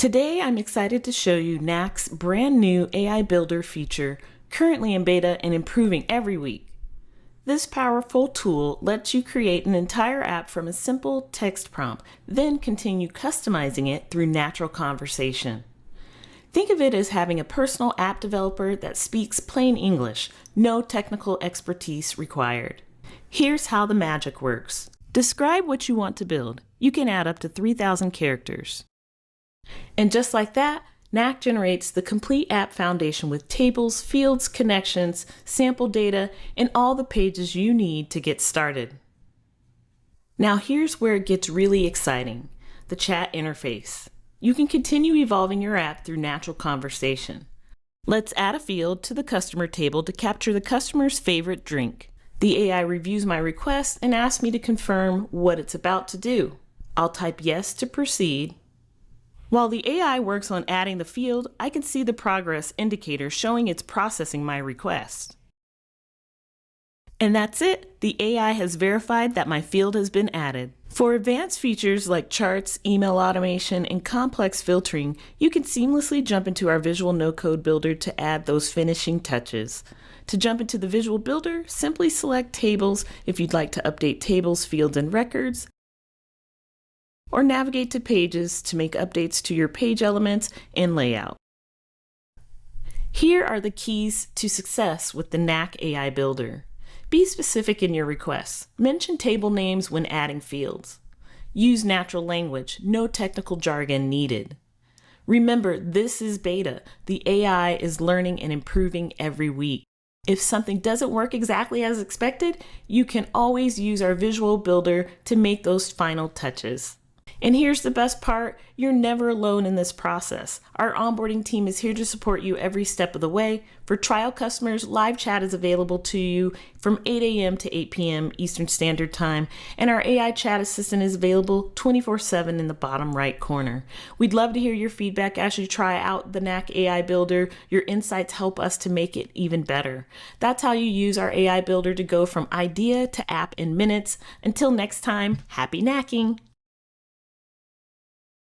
Today, I'm excited to show you Knack's brand new AI Builder feature, currently in beta and improving every week. This powerful tool lets you create an entire app from a simple text prompt, then continue customizing it through natural conversation. Think of it as having a personal app developer that speaks plain English, no technical expertise required. Here's how the magic works. Describe what you want to build. You can add up to 3,000 characters. And just like that, Knack generates the complete app foundation with tables, fields, connections, sample data, and all the pages you need to get started. Now here's where it gets really exciting, the chat interface. You can continue evolving your app through natural conversation. Let's add a field to the customer table to capture the customer's favorite drink. The AI reviews my request and asks me to confirm what it's about to do. I'll type yes to proceed. While the AI works on adding the field, I can see the progress indicator showing it's processing my request. And that's it. The AI has verified that my field has been added. For advanced features like charts, email automation, and complex filtering, you can seamlessly jump into our Visual No-Code Builder to add those finishing touches. To jump into the Visual Builder, simply select Tables if you'd like to update tables, fields, and records, or navigate to Pages to make updates to your page elements and layout. Here are the keys to success with the Knack AI Builder. Be specific in your requests. Mention table names when adding fields. Use natural language, no technical jargon needed. Remember, this is beta. The AI is learning and improving every week. If something doesn't work exactly as expected, you can always use our Visual Builder to make those final touches. And here's the best part, you're never alone in this process. Our onboarding team is here to support you every step of the way. For trial customers, live chat is available to you from 8 a.m. to 8 p.m. Eastern Standard Time, and our AI chat assistant is available 24/7 in the bottom right corner. We'd love to hear your feedback as you try out the Knack AI Builder. Your insights help us to make it even better. That's how you use our AI Builder to go from idea to app in minutes. Until next time, happy knacking!